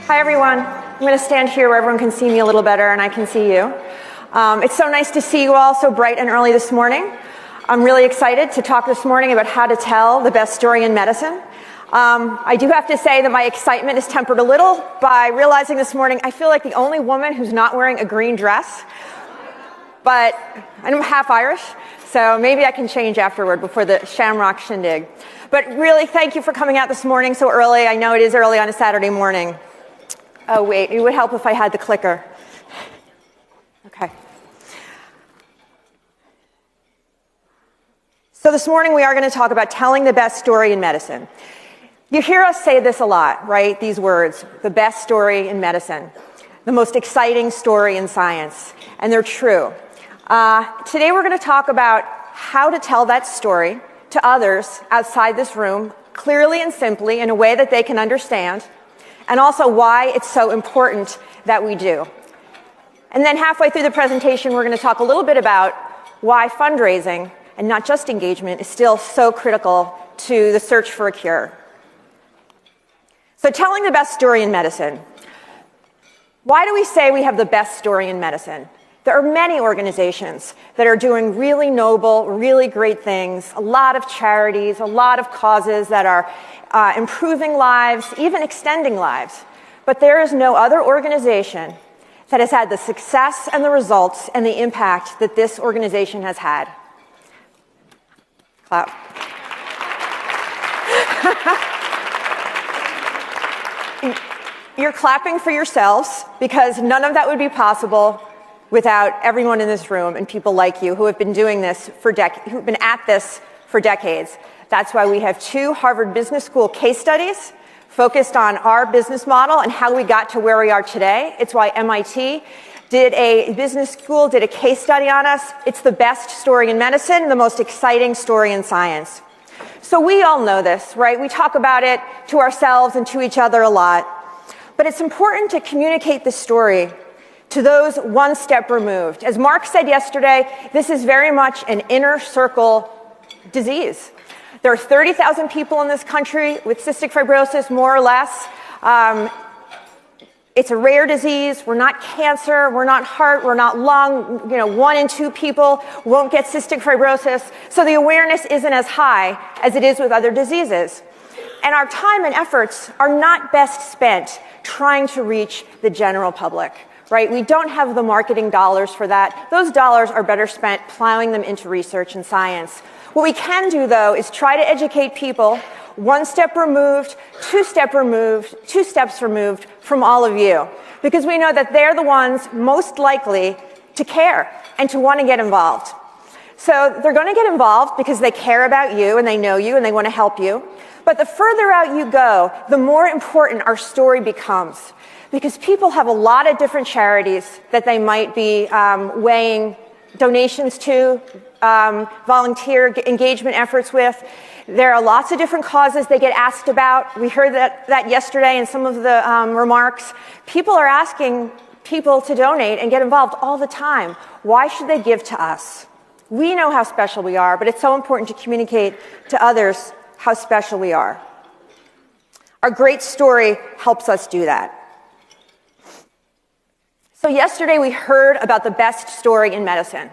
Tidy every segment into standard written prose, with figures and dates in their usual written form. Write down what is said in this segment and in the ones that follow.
Hi, everyone. I'm going to stand here where everyone can see me a little better and I can see you. It's so nice to see you all so bright and early this morning. I'm really excited to talk this morning about how to tell the best story in medicine. I do have to say that my excitement is tempered a little by realizing this morning I feel like the only woman who's not wearing a green dress. But I'm half Irish, so maybe I can change afterward before the Shamrock Shindig. But really, thank you for coming out this morning so early. I know it is early on a Saturday morning. Oh, wait, it would help if I had the clicker. Okay. So this morning we are going to talk about telling the best story in medicine. You hear us say this a lot, right? These words, the best story in medicine, the most exciting story in science, and they're true. Today we're going to talk about how to tell that story to others outside this room clearly and simply in a way that they can understand, and also why it's so important that we do. And then halfway through the presentation, we're going to talk a little bit about why fundraising, and not just engagement, is still so critical to the search for a cure. So telling the best story in medicine. Why do we say we have the best story in medicine? There are many organizations that are doing really noble, really great things, a lot of charities, a lot of causes that are improving lives, even extending lives. But there is no other organization that has had the success and the results and the impact that this organization has had. Clap. You're clapping for yourselves because none of that would be possible without everyone in this room and people like you who have been doing this who've been at this for decades. That's why we have 2 Harvard Business School case studies focused on our business model and how we got to where we are today. It's why MIT did a case study on us. It's the best story in medicine, the most exciting story in science. So we all know this, right? We talk about it to ourselves and to each other a lot. But it's important to communicate this story to those one step removed. As Mark said yesterday, this is very much an inner circle disease. There are 30,000 people in this country with cystic fibrosis, more or less. It's a rare disease. We're not cancer. We're not heart. We're not lung. 1 in 2 people won't get cystic fibrosis. So the awareness isn't as high as it is with other diseases. And our time and efforts are not best spent trying to reach the general public, right? We don't have the marketing dollars for that. Those dollars are better spent plowing them into research and science. What we can do, though, is try to educate people 1 step removed, 2 steps removed from all of you, because we know that they're the ones most likely to care and to want to get involved. So they're going to get involved because they care about you and they know you and they want to help you. But the further out you go, the more important our story becomes, because people have a lot of different charities that they might be weighing donations to, volunteer engagement efforts with. There are lots of different causes they get asked about. We heard that yesterday in some of the remarks. People are asking people to donate and get involved all the time. Why should they give to us? We know how special we are, but it's so important to communicate to others how special we are. Our great story helps us do that. So yesterday we heard about the best story in medicine.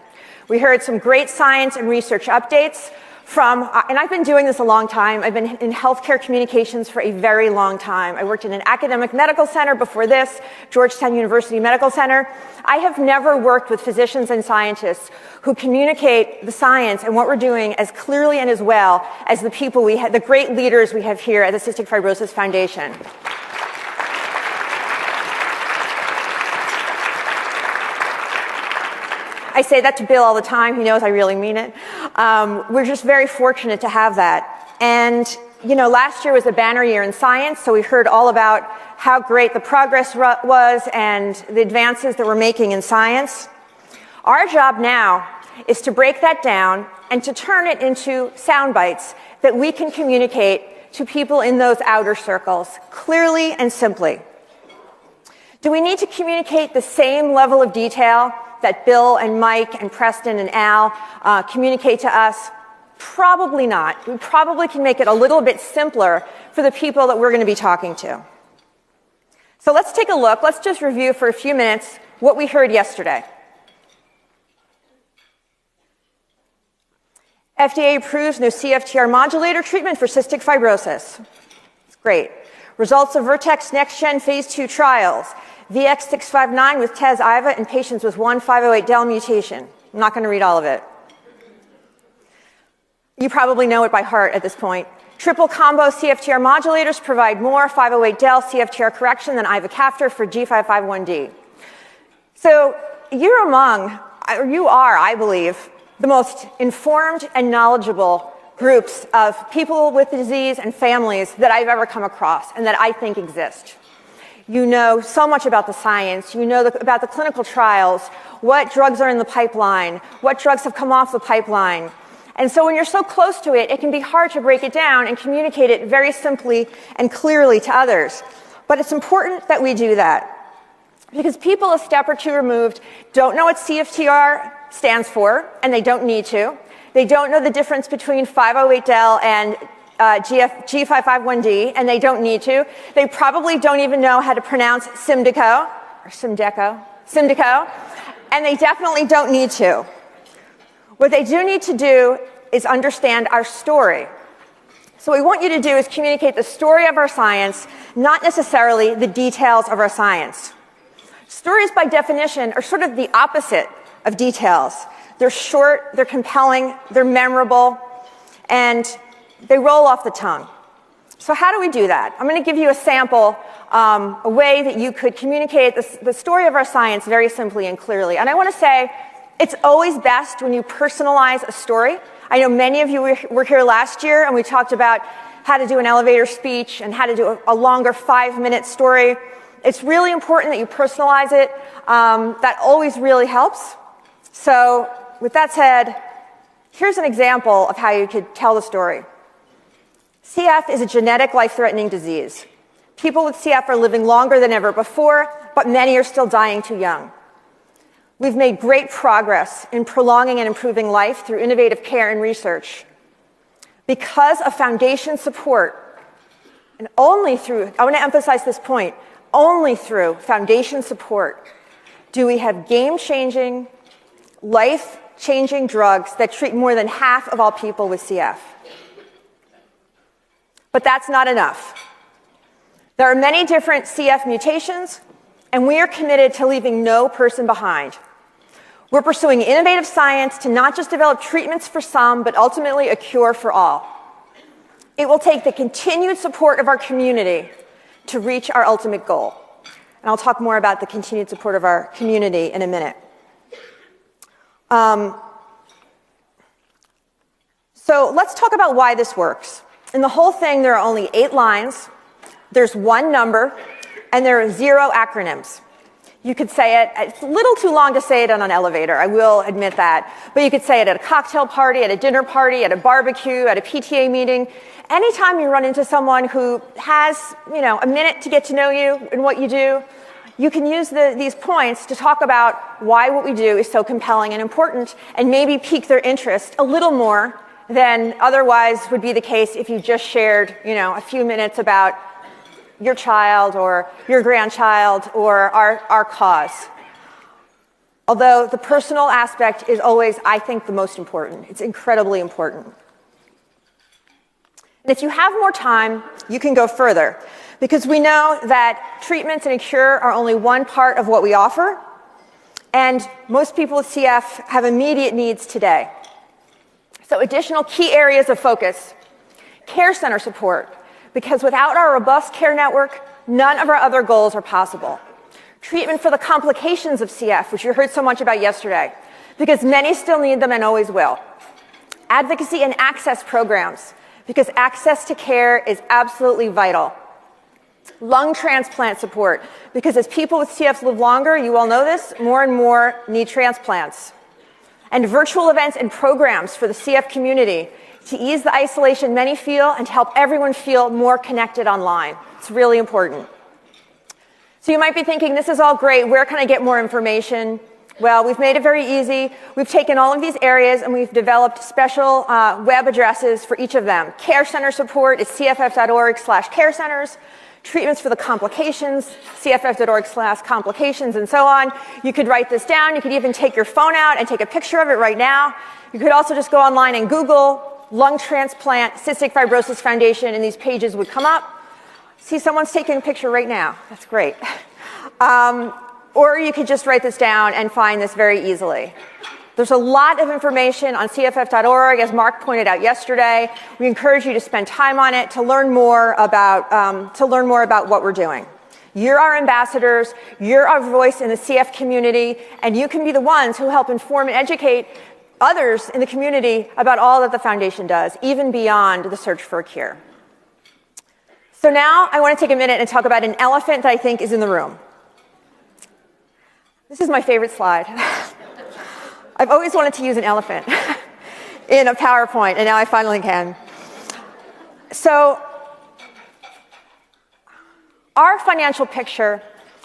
We heard some great science and research updates and I've been doing this a long time. I've been in healthcare communications for a very long time. I worked in an academic medical center before this, Georgetown University Medical Center. I have never worked with physicians and scientists who communicate the science and what we're doing as clearly and as well as the people the great leaders we have here at the Cystic Fibrosis Foundation. I say that to Bill all the time. He knows I really mean it. We're just very fortunate to have that. And, last year was a banner year in science, so we heard all about how great the progress was and the advances that we're making in science. Our job now is to break that down and to turn it into sound bites that we can communicate to people in those outer circles clearly and simply. Do we need to communicate the same level of detail that Bill and Mike and Preston and Al communicate to us? Probably not. We probably can make it a little bit simpler for the people that we're going to be talking to. So let's take a look. Let's just review for a few minutes what we heard yesterday. FDA approves no CFTR modulator treatment for cystic fibrosis. It's great. Results of Vertex next-gen phase 2 trials. VX659 with TEZ-IVA in patients with 1,508del mutation. I'm not going to read all of it. You probably know it by heart at this point. Triple combo CFTR modulators provide more 508del CFTR correction than ivacaftor for G551D. So you are, I believe, the most informed and knowledgeable groups of people with the disease and families that I've ever come across and that I think exist. You know so much about the science, you know about the clinical trials, what drugs are in the pipeline, what drugs have come off the pipeline. And so when you're so close to it, it can be hard to break it down and communicate it very simply and clearly to others. But it's important that we do that, because people a step or two removed don't know what CFTR stands for, and they don't need to. They don't know the difference between 508del and G551D, and they don't need to. They probably don't even know how to pronounce Symdeko, and they definitely don't need to. What they do need to do is understand our story. So what we want you to do is communicate the story of our science, not necessarily the details of our science. Stories, by definition, are sort of the opposite of details. They're short, they're compelling, they're memorable, and they roll off the tongue. So how do we do that? I'm going to give you a sample, a way that you could communicate the story of our science very simply and clearly. And I want to say, it's always best when you personalize a story. I know many of you were here last year, and we talked about how to do an elevator speech and how to do a longer 5-minute story. It's really important that you personalize it. That always really helps. So with that said, here's an example of how you could tell the story. CF is a genetic life-threatening disease. People with CF are living longer than ever before, but many are still dying too young. We've made great progress in prolonging and improving life through innovative care and research. Because of foundation support, and only through, I want to emphasize this point, only through foundation support do we have game-changing, life-changing drugs that treat more than half of all people with CF. But that's not enough. There are many different CF mutations, and we are committed to leaving no person behind. We're pursuing innovative science to not just develop treatments for some, but ultimately a cure for all. It will take the continued support of our community to reach our ultimate goal. And I'll talk more about the continued support of our community in a minute. So let's talk about why this works. In the whole thing, there are only 8 lines, there's 1 number, and there are 0 acronyms. You could say it, it's a little too long to say it on an elevator, I will admit that, but you could say it at a cocktail party, at a dinner party, at a barbecue, at a PTA meeting. Anytime you run into someone who has, a minute to get to know you and what you do, you can use these points to talk about why what we do is so compelling and important, and maybe pique their interest a little more than otherwise would be the case if you just shared, a few minutes about your child or your grandchild or our cause. Although the personal aspect is always, I think, the most important. It's incredibly important. And if you have more time, you can go further, because we know that treatments and a cure are only one part of what we offer, and most people with CF have immediate needs today. So additional key areas of focus: care center support, because without our robust care network, none of our other goals are possible. Treatment for the complications of CF, which you heard so much about yesterday, because many still need them and always will. Advocacy and access programs, because access to care is absolutely vital. Lung transplant support, because as people with CF live longer, you all know this, more and more need transplants. And virtual events and programs for the CF community, to ease the isolation many feel and to help everyone feel more connected online. It's really important. So you might be thinking, this is all great, where can I get more information? Well, we've made it very easy. We've taken all of these areas and we've developed special web addresses for each of them. Care center support is cff.org/carecenters. treatments for the complications, cff.org/complications and so on. You could write this down. You could even take your phone out and take a picture of it right now. You could also just go online and Google lung transplant, cystic fibrosis foundation, and these pages would come up. See, someone's taking a picture right now. That's great. Or you could just write this down and find this very easily. There's a lot of information on cff.org, as Mark pointed out yesterday. We encourage you to spend time on it to learn more about what we're doing. You're our ambassadors. You're our voice in the CF community, and you can be the ones who help inform and educate others in the community about all that the foundation does, even beyond the search for a cure. So now I want to take a minute and talk about an elephant that I think is in the room. This is my favorite slide. I've always wanted to use an elephant in a PowerPoint, and now I finally can. So our financial picture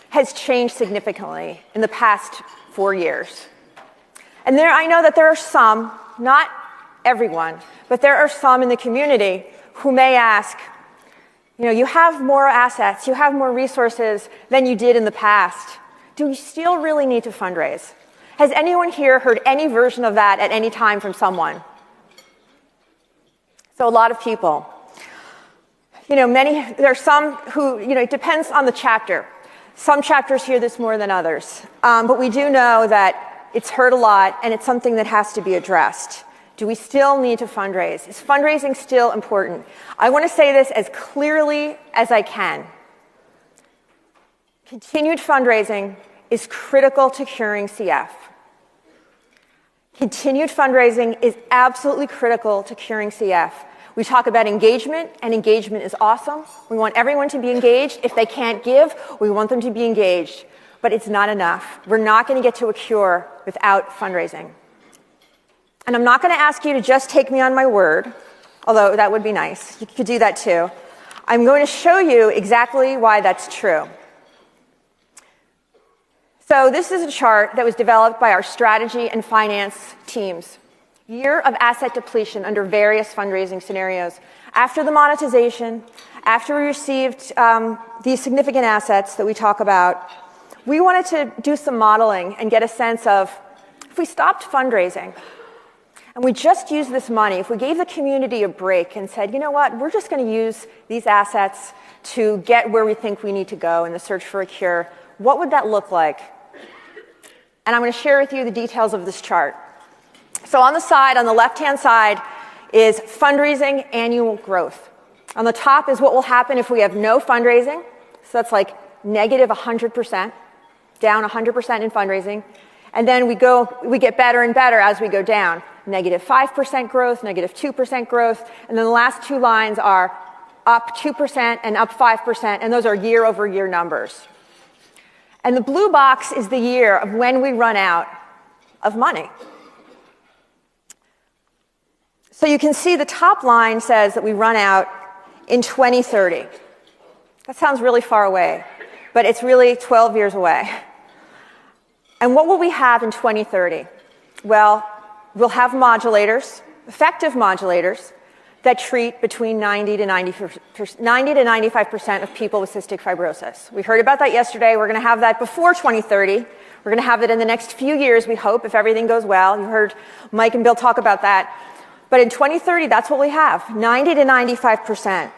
has changed significantly in the past 4 years. And I know that there are some, not everyone, but there are some in the community who may ask, you have more assets, you have more resources than you did in the past. Do you still really need to fundraise? Has anyone here heard any version of that at any time from someone? So a lot of people. There are some who, it depends on the chapter. Some chapters hear this more than others. But we do know that it's heard a lot, and it's something that has to be addressed. Do we still need to fundraise? Is fundraising still important? I want to say this as clearly as I can. Continued fundraising is critical to curing CF. Continued fundraising is absolutely critical to curing CF. We talk about engagement, and engagement is awesome. We want everyone to be engaged. If they can't give, we want them to be engaged. But it's not enough. We're not going to get to a cure without fundraising. And I'm not going to ask you to just take me on my word, although that would be nice. You could do that too. I'm going to show you exactly why that's true. So this is a chart that was developed by our strategy and finance teams. Year of asset depletion under various fundraising scenarios. After the monetization, after we received these significant assets that we talk about, we wanted to do some modeling and get a sense of, if we stopped fundraising and we just used this money, if we gave the community a break and said, you know what, we're just going to use these assets to get where we think we need to go in the search for a cure, what would that look like? And I'm going to share with you the details of this chart. So on the left-hand side, is fundraising annual growth. On the top is what will happen if we have no fundraising. So that's like negative 100%, down 100% in fundraising. And then we get better and better as we go down. Negative 5% growth, negative 2% growth. And then the last two lines are up 2% and up 5%, and those are year-over-year numbers. And the blue box is the year of when we run out of money. So you can see the top line says that we run out in 2030. That sounds really far away, but it's really 12 years away. And what will we have in 2030? Well, we'll have modulators, effective modulators, that treat between 90 to 95% of people with cystic fibrosis. We heard about that yesterday. We're going to have that before 2030. We're going to have it in the next few years, we hope, if everything goes well. You heard Mike and Bill talk about that. But in 2030, that's what we have. 90 to 95%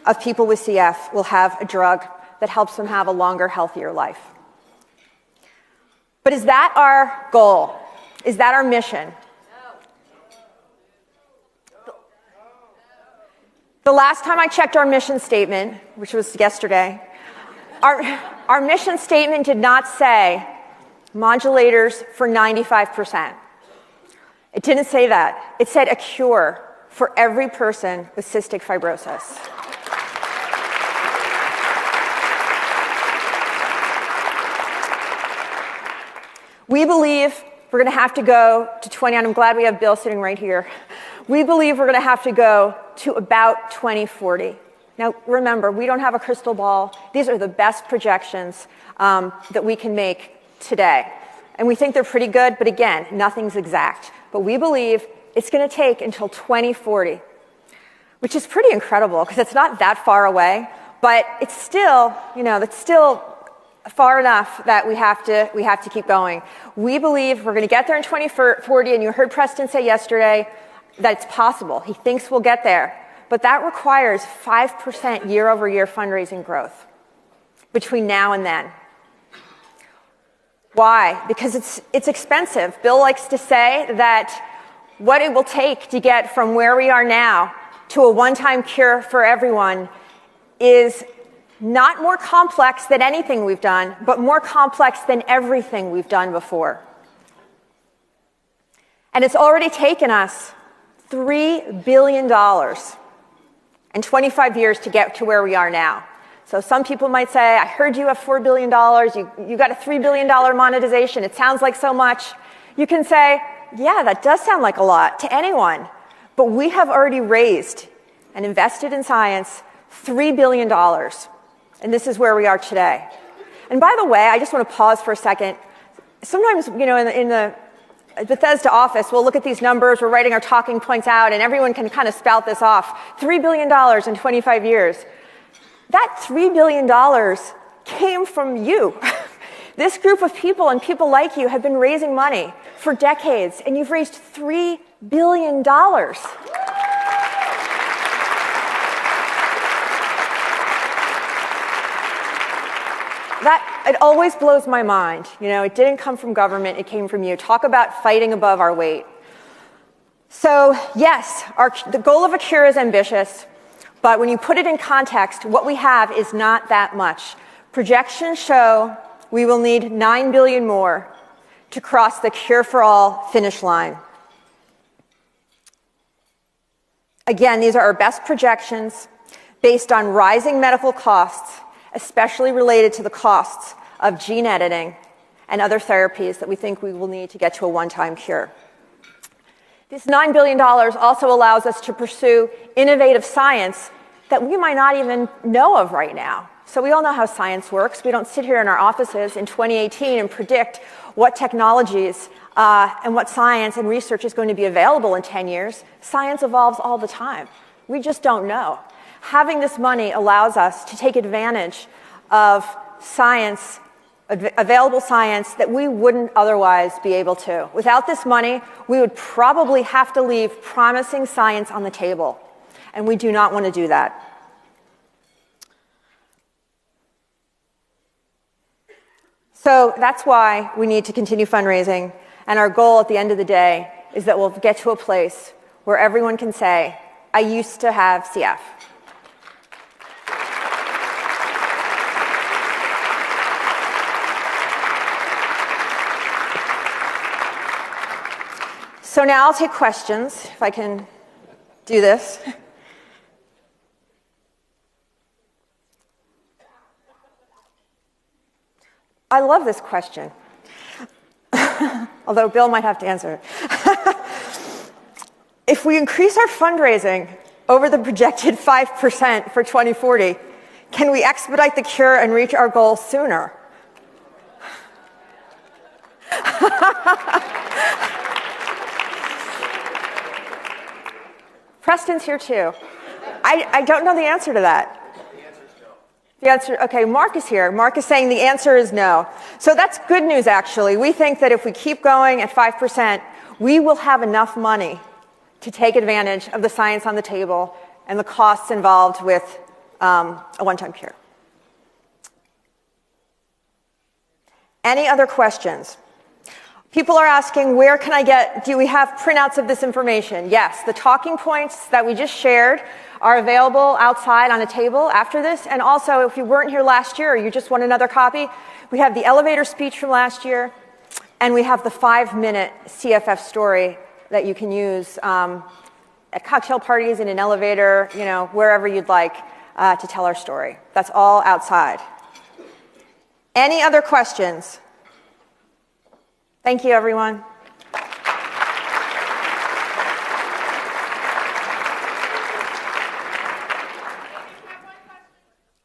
of people with CF will have a drug that helps them have a longer, healthier life. But is that our goal? Is that our mission? The last time I checked our mission statement, which was yesterday, our mission statement did not say modulators for 95%. It didn't say that. It said a cure for every person with cystic fibrosis. We believe we're going to have to go to 20, and I'm glad we have Bill sitting right here. We believe we're going to have to go to about 2040. Now, remember, we don't have a crystal ball. These are the best projections that we can make today. And we think they're pretty good, but again, nothing's exact. But we believe it's going to take until 2040, which is pretty incredible because it's not that far away. But it's still, that's still far enough that we have to keep going. We believe we're going to get there in 2040, and you heard Preston say yesterday that it's possible. He thinks we'll get there. But that requires 5% year-over-year fundraising growth between now and then. Why? Because it's expensive. Bill likes to say that what it will take to get from where we are now to a one-time cure for everyone is not more complex than anything we've done, but more complex than everything we've done before. And it's already taken us $3 billion and 25 years to get to where we are now. So some people might say, I heard you have $4 billion, you got a $3 billion monetization, it sounds like so much. You can say, yeah, that does sound like a lot to anyone. But we have already raised and invested in science $3 billion. And this is where we are today. And by the way, I just want to pause for a second. Sometimes, in the Bethesda office, we'll look at these numbers, we're writing our talking points out, and everyone can kind of spout this off. $3 billion in 25 years. That $3 billion came from you. This group of people and people like you have been raising money for decades, and you've raised $3 billion. It always blows my mind. It didn't come from government, it came from you. Talk about fighting above our weight. So, yes, the goal of a cure is ambitious, but when you put it in context, what we have is not that much. Projections show we will need $9 billion more to cross the cure for all finish line. Again, these are our best projections based on rising medical costs, especially related to the costs of gene editing and other therapies that we think we will need to get to a one-time cure. This $9 billion also allows us to pursue innovative science that we might not even know of right now. So we all know how science works. We don't sit here in our offices in 2018 and predict what technologies and what science and research is going to be available in 10 years. Science evolves all the time. We just don't know. Having this money allows us to take advantage of science, available science that we wouldn't otherwise be able to. Without this money, we would probably have to leave promising science on the table, and we do not want to do that. So that's why we need to continue fundraising, and our goal at the end of the day is that we'll get to a place where everyone can say, I used to have CF. So now I'll take questions, if I can do this. I love this question, although Bill might have to answer it. If we increase our fundraising over the projected 5% for 2040, can we expedite the cure and reach our goal sooner? Preston's here too. I don't know the answer to that. The answer, okay, Mark is here. Mark is saying the answer is no. So that's good news, actually. We think that if we keep going at 5%, we will have enough money to take advantage of the science on the table and the costs involved with a one-time cure. Any other questions? People are asking, where can I get, do we have printouts of this information? Yes, the talking points that we just shared are available outside on a table after this. And also, if you weren't here last year or you just want another copy, we have the elevator speech from last year, and we have the 5-minute CFF story that you can use at cocktail parties, in an elevator, wherever you'd like to tell our story. That's all outside. Any other questions? Thank you, everyone.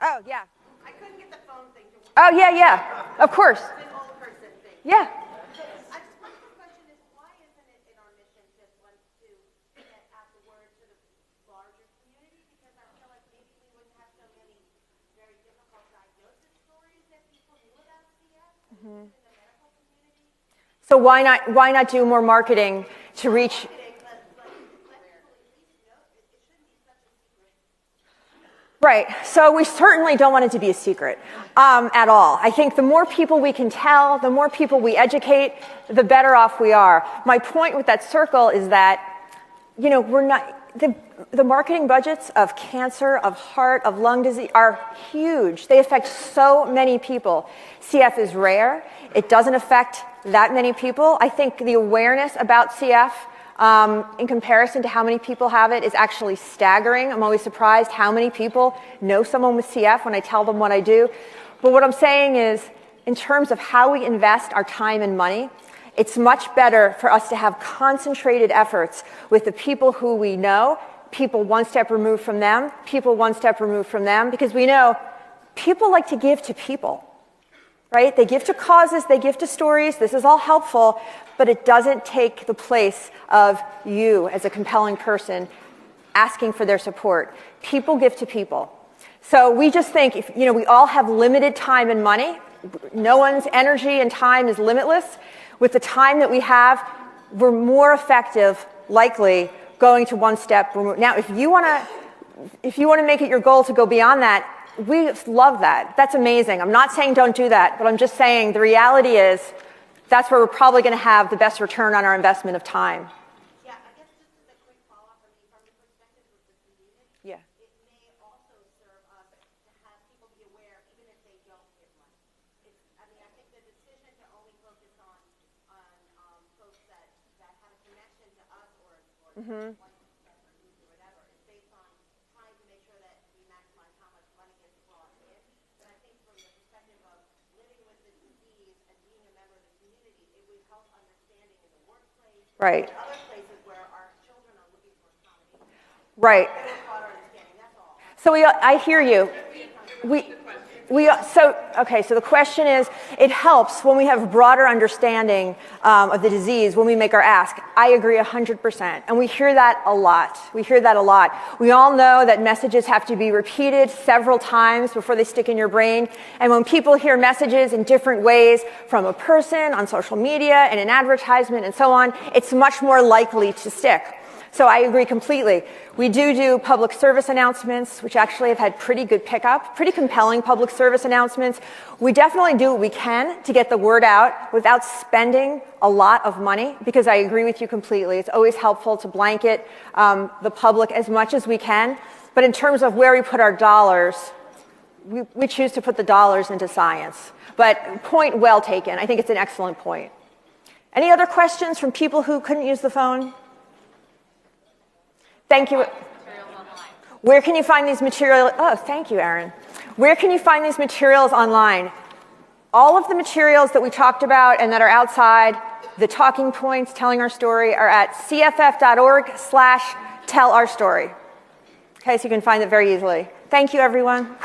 Oh, yeah. I couldn't get the phone thing to work. Oh, yeah. Of course. An old person thing. Yeah. My question is, why isn't it in our mission just to get out the word to the larger community? Because I feel like maybe we wouldn't have so many So why not do more marketing to reach? Right. So we certainly don't want it to be a secret at all. I think the more people we can tell, the more people we educate, the better off we are. My point with that circle is that, we're not, the marketing budgets of cancer, of heart, of lung disease are huge. They affect so many people. CF is rare. It doesn't affect that many people. I think the awareness about CF in comparison to how many people have it is actually staggering. I'm always surprised how many people know someone with CF when I tell them what I do. But what I'm saying is, in terms of how we invest our time and money, it's much better for us to have concentrated efforts with the people who we know, people one step removed from them, people one step removed from them, because we know people like to give to people. Right? They give to causes, they give to stories. This is all helpful, but it doesn't take the place of you as a compelling person asking for their support. People give to people. So we just think, if we all have limited time and money. No one's energy and time is limitless. With the time that we have, we're more effective, likely, going to one step removed. Now, if you want to make it your goal to go beyond that, we love that. That's amazing. I'm not saying don't do that, but I'm just saying the reality is that's where we're probably going to have the best return on our investment of time. Yeah, I guess just as a quick follow-up from the perspective of the community, Yeah. it may also serve us to have people be aware even if they don't give money. I think the decision to only focus on folks that have a connection to us or one or whatever is based on trying to make sure that we maximize how much money gets brought in. But I think from the perspective of living with the disease and being a member of the community, it would help understanding in the workplace, Right. and other places where our children are looking for accommodation. Right. Better broader understanding, that's all. So I hear you. So the question is, it helps when we have a broader understanding of the disease when we make our ask. I agree 100%. And we hear that a lot. We all know that messages have to be repeated several times before they stick in your brain. And when people hear messages in different ways from a person on social media and an advertisement and so on, it's much more likely to stick. So I agree completely. We do public service announcements, which actually have had pretty good pickup, pretty compelling public service announcements. We definitely do what we can to get the word out without spending a lot of money, because I agree with you completely. It's always helpful to blanket the public as much as we can. But in terms of where we put our dollars, we choose to put the dollars into science. But point well taken. I think it's an excellent point. Any other questions from people who couldn't use the phone? Thank you. Where can you find these materials? Oh, thank you, Aaron. Where can you find these materials online? All of the materials that we talked about and that are outside, the talking points, telling our story, are at cff.org/tellourstory. Okay, so you can find it very easily. Thank you, everyone.